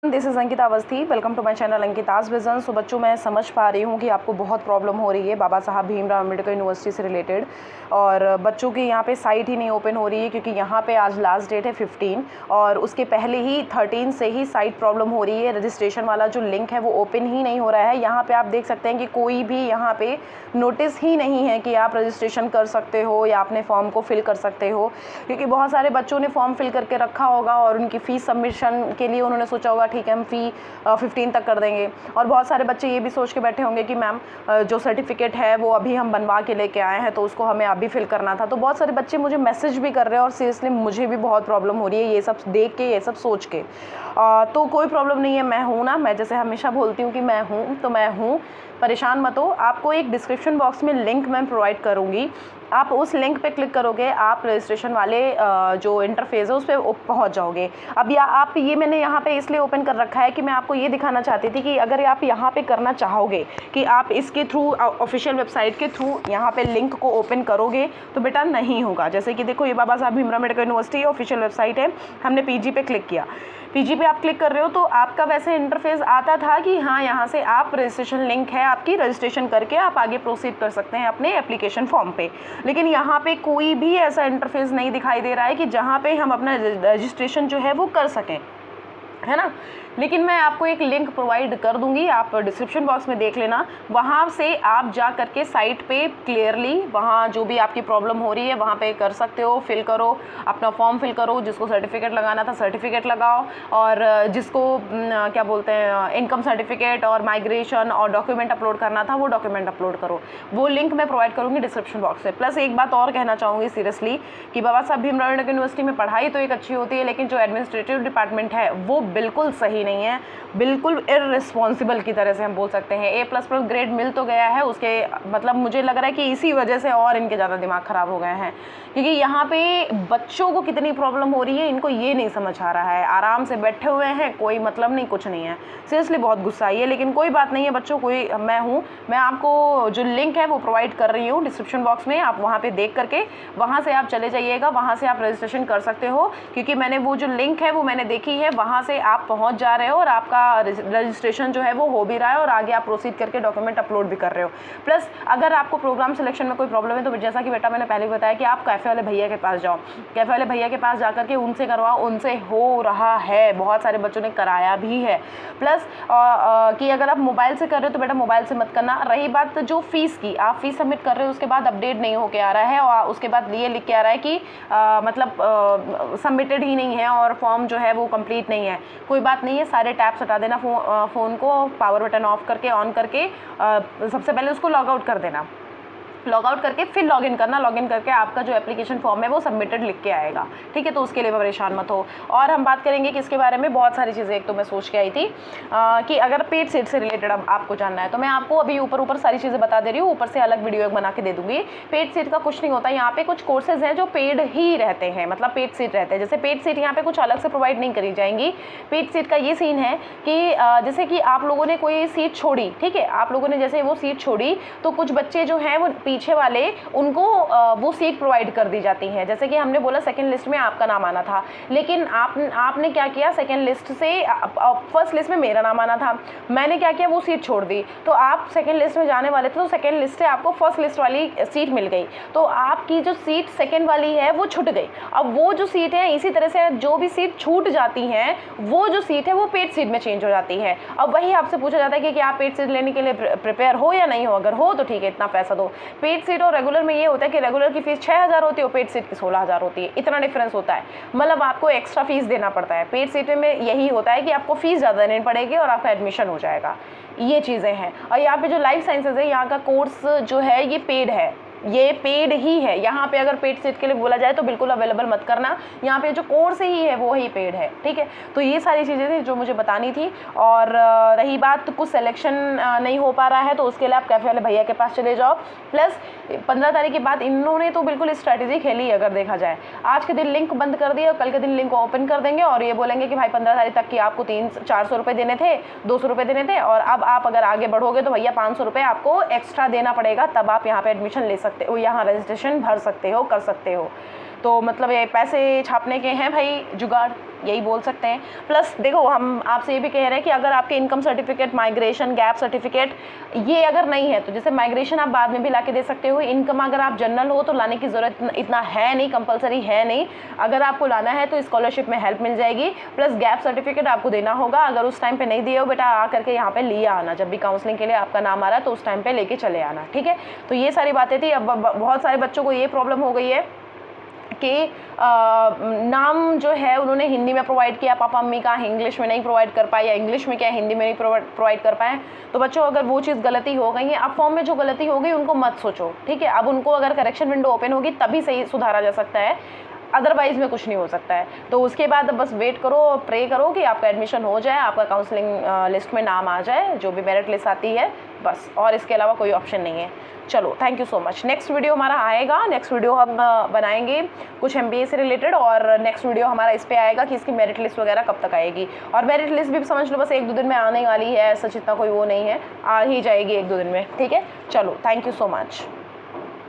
This is Ankita Awasthi. Welcome to my channel Ankita's vision. So बच्चों, मैं समझ पा रही हूँ कि आपको बहुत प्रॉब्लम हो रही है बाबा साहब भीमराव अम्बेडकर यूनिवर्सिटी से रिलेटेड, और बच्चों की यहाँ पे साइट ही नहीं ओपन हो रही है क्योंकि यहाँ पे आज लास्ट डेट है 15 और उसके पहले ही 13 से ही साइट प्रॉब्लम हो रही है। रजिस्ट्रेशन वाला जो लिंक है वो ओपन ही नहीं हो रहा है। यहाँ पे आप देख सकते हैं कि कोई भी यहाँ पे नोटिस ही नहीं है कि आप रजिस्ट्रेशन कर सकते हो या अपने फॉर्म को फिल कर सकते हो, क्योंकि बहुत सारे बच्चों ने फॉर्म फिल करके रखा होगा और उनकी फ़ीस सबमिशन के लिए उन्होंने सोचा होगा ठीक है हम फ़ी 15 तक कर देंगे। और बहुत सारे बच्चे ये भी सोच के बैठे होंगे कि मैम जो सर्टिफिकेट है वो अभी हम बनवा के लेके आए हैं तो उसको हमें अभी फिल करना था। तो बहुत सारे बच्चे मुझे मैसेज भी कर रहे हैं और सीरियसली मुझे भी बहुत प्रॉब्लम हो रही है ये सब देख के, ये सब सोच के। तो कोई प्रॉब्लम नहीं है, मैं हूँ ना, मैं जैसे हमेशा बोलती हूँ कि मैं हूँ तो मैं हूँ, परेशान मत हो। आपको एक डिस्क्रिप्शन बॉक्स में लिंक मैं प्रोवाइड करूँगी, आप उस लिंक पे क्लिक करोगे, आप रजिस्ट्रेशन वाले जो इंटरफेस है उस पर पहुँच जाओगे। अब आप ये मैंने यहाँ पे इसलिए ओपन कर रखा है कि मैं आपको ये दिखाना चाहती थी कि अगर आप यहाँ पे करना चाहोगे कि आप इसके थ्रू ऑफिशियल वेबसाइट के थ्रू यहाँ पे लिंक को ओपन करोगे तो बेटा नहीं होगा। जैसे कि देखो, ये बाबा Saheb Bhimrao Ambedkar university official website है, हमने पीजी पे क्लिक किया, पीजी पे आप क्लिक कर रहे हो तो आपका वैसे इंटरफेस आता था कि हाँ यहाँ से आप रजिस्ट्रेशन लिंक है आपकी, रजिस्ट्रेशन करके आप आगे प्रोसीड कर सकते हैं अपने एप्लीकेशन फॉर्म पे। लेकिन यहाँ पे कोई भी ऐसा इंटरफेस नहीं दिखाई दे रहा है कि जहाँ पे हम अपना रजिस्ट्रेशन जो है वो कर सकें, है ना। लेकिन मैं आपको एक लिंक प्रोवाइड कर दूंगी, आप डिस्क्रिप्शन बॉक्स में देख लेना, वहाँ से आप जा करके साइट पे क्लियरली वहाँ जो भी आपकी प्रॉब्लम हो रही है वहाँ पे कर सकते हो, फिल करो, अपना फॉर्म फिल करो, जिसको सर्टिफिकेट लगाना था सर्टिफिकेट लगाओ, और जिसको क्या बोलते हैं इनकम सर्टिफिकेट और माइग्रेशन और डॉक्यूमेंट अपलोड करना था वो डॉक्यूमेंट अपलोड करो। वो लिंक मैं प्रोवाइड करूँगी डिस्क्रिप्शन बॉक्स में। प्लस एक बात और कहना चाहूँगी सीरियसली कि बाबा साहब भीमराव अम्बेडकर यूनिवर्सिटी में पढ़ाई तो एक अच्छी होती है, लेकिन जो एडमिनिस्ट्रेटिव डिपार्टमेंट है वो बिल्कुल सही नहीं है, बिल्कुल इररिस्पॉन्सिबल की तरह से हम बोल सकते हैं। A++ ग्रेड मिल तो गया है, उसके मतलब मुझे लग रहा है कि इसी वजह से और इनके ज़्यादा दिमाग ख़राब हो गए हैं, क्योंकि यहाँ पे बच्चों को कितनी प्रॉब्लम हो रही है इनको ये नहीं समझ आ रहा है। आराम से बैठे हुए हैं, कोई मतलब नहीं, कुछ नहीं है। सीरियसली बहुत गुस्सा आई है, लेकिन कोई बात नहीं है बच्चों, कोई मैं हूँ, मैं आपको जो लिंक है वो प्रोवाइड कर रही हूँ डिस्क्रिप्शन बॉक्स में, आप वहाँ पर देख करके वहाँ से आप चले जाइएगा, वहाँ से आप रजिस्ट्रेशन कर सकते हो, क्योंकि मैंने वो जो लिंक है वो मैंने देखी है, वहाँ से आप पहुँच जा रहे हो और आपका रजिस्ट्रेशन जो है वो हो भी रहा है और आगे आप प्रोसीड करके डॉक्यूमेंट अपलोड भी कर रहे हो। प्लस अगर आपको प्रोग्राम सिलेक्शन में कोई प्रॉब्लम है तो जैसा कि बेटा मैंने पहले बताया कि आप कैफ़े वाले भैया के पास जाओ, कैफ़े वाले भैया के पास जा करके उनसे करवाओ, उनसे हो रहा है, बहुत सारे बच्चों ने कराया भी है। प्लस कि अगर आप मोबाइल से कर रहे हो तो बेटा मोबाइल से मत करना। रही बात जो फीस की, आप फीस सबमिट कर रहे हो उसके बाद अपडेट नहीं होके आ रहा है और उसके बाद ये लिख के आ रहा है कि मतलब सबमिटेड ही नहीं है और फॉर्म जो है वो कंप्लीट नहीं है। कोई बात नहीं है, सारे टैब्स हटा देना, फ़ोन को पावर बटन ऑफ करके ऑन करके सबसे पहले उसको लॉग आउट कर देना, लॉग आउट करके फिर लॉगिन करना, लॉगिन करके आपका जो एप्लीकेशन फॉर्म है वो सबमिटेड लिख के आएगा, ठीक है। तो उसके लिए परेशान मत हो। और हम बात करेंगे कि इसके बारे में बहुत सारी चीज़ें, एक तो मैं सोच के आई थी कि अगर पेड सीट से रिलेटेड अब आपको जानना है तो मैं आपको अभी ऊपर सारी चीज़ें बता दे रही हूँ, ऊपर से अलग वीडियो बना के दे दूँगी। पेड सीट का कुछ नहीं होता, यहाँ पे कुछ कोर्सेज हैं जो पेड ही रहते हैं, मतलब पेड सीट रहते हैं। जैसे पेड सीट यहाँ पे कुछ अलग से प्रोवाइड नहीं करी जाएंगी। पेड सीट का ये सीन है कि जैसे कि आप लोगों ने कोई सीट छोड़ी, ठीक है, आप लोगों ने जैसे वो सीट छोड़ी तो कुछ बच्चे जो हैं वो पीछे वाले उनको वो सीट प्रोवाइड कर दी जाती है। जैसे कि हमने बोला सेकंड लिस्ट में आपका नाम आना था, लेकिन आपने क्या किया, सेकंड लिस्ट से फर्स्ट लिस्ट में मेरा नाम आना था, मैंने क्या किया वो सीट छोड़ दी, तो आप सेकंड लिस्ट में जाने वाले थे तो सेकंड लिस्ट से आपको फर्स्ट लिस्ट वाली सीट मिल गई, तो आपकी जो सीट सेकंड वाली है वो छूट गई। अब वो जो सीट है, इसी तरह से जो भी सीट छूट जाती हैं वो जो सीट है वो पेड सीट में चेंज हो जाती है। अब वही आपसे पूछा जाता है कि क्या आप पेड सीट लेने के लिए प्रिपेयर हो या नहीं हो, अगर हो तो ठीक है इतना पैसा दो। पेड सीट और रेगुलर में ये होता है कि रेगुलर की फीस 6000 होती है और पेड सीट की 16000 होती है, इतना डिफरेंस होता है, मतलब आपको एक्स्ट्रा फीस देना पड़ता है। पेड सीट में यही होता है कि आपको फीस ज़्यादा देनी पड़ेगी और आपका एडमिशन हो जाएगा, ये चीज़ें हैं। और यहाँ पे जो लाइफ साइंसेज है यहाँ का कोर्स जो है ये पेड है, ये पेड ही है। यहाँ पे अगर पेड सीट के लिए बोला जाए तो बिल्कुल अवेलेबल मत करना, यहाँ पे जो कोर्स ही है वो ही पेड है, ठीक है। तो ये सारी चीज़ें थी जो मुझे बतानी थी। और रही बात कुछ सिलेक्शन नहीं हो पा रहा है तो उसके लिए आप कैफ़े वाले भैया के पास चले जाओ। प्लस 15 तारीख के बाद इन्होंने तो बिल्कुल स्ट्रैटेजी खेली, अगर देखा जाए आज के दिन लिंक बंद कर दिया और कल के दिन लिंक ओपन कर देंगे और ये बोलेंगे कि भाई 15 तारीख तक की आपको 300-400 रुपये देने थे, 200 रुपये देने थे, और अब आप अगर आगे बढ़ोगे तो भैया 500 रुपये आपको एक्स्ट्रा देना पड़ेगा, तब आप यहाँ पे एडमिशन ले सकते हो, यहाँ रजिस्ट्रेशन भर सकते हो, कर सकते हो। तो मतलब ये पैसे छापने के हैं भाई जुगाड़। यही बोल सकते हैं। प्लस देखो हम आपसे ये भी कह रहे हैं कि अगर आपके income certificate, migration, gap certificate ये अगर नहीं है तो जैसे माइग्रेशन आप बाद में भी ला के दे सकते हो, इनकम अगर आप जनरल हो तो लाने की ज़रूरत इतना है नहीं, कंपलसरी है नहीं। अगर आपको लाना है तो स्कॉलरशिप में हेल्प मिल जाएगी। प्लस गैप सर्टिफिकेट आपको देना होगा, अगर उस टाइम पे नहीं दिए हो बेटा आ करके यहाँ पे लिए आना, जब भी काउंसलिंग के लिए आपका नाम आ रहा है तो उस टाइम पे लेके चले आना, ठीक है। तो ये सारी बातें थी। अब बहुत सारे बच्चों को ये प्रॉब्लम हो गई है कि नाम जो है उन्होंने हिंदी में प्रोवाइड किया पापा मम्मी का, इंग्लिश में नहीं प्रोवाइड कर पाए, या इंग्लिश में क्या हिंदी में नहीं प्रोवाइड कर पाए। तो बच्चों अगर वो चीज़ गलती हो गई है, अब फॉर्म में जो गलती हो गई उनको मत सोचो, ठीक है। अब उनको अगर करेक्शन विंडो ओपन होगी तभी सही सुधारा जा सकता है, अदरवाइज में कुछ नहीं हो सकता है। तो उसके बाद बस वेट करो, प्रे करो कि आपका एडमिशन हो जाए, आपका काउंसलिंग लिस्ट में नाम आ जाए, जो भी मेरिट लिस्ट आती है बस, और इसके अलावा कोई ऑप्शन नहीं है। चलो thank you so much. Next video हमारा आएगा, नेक्स्ट वीडियो हम बनाएंगे कुछ MBA से रिलेटेड, और नेक्स्ट वीडियो हमारा इस पे आएगा कि इसकी मेरिट लिस्ट वगैरह कब तक आएगी। और मेरिट लिस्ट भी समझ लो बस 1-2 दिन में आने वाली है, सच इतना कोई वो नहीं है, आ ही जाएगी 1-2 दिन में, ठीक है। चलो थैंक यू सो मच।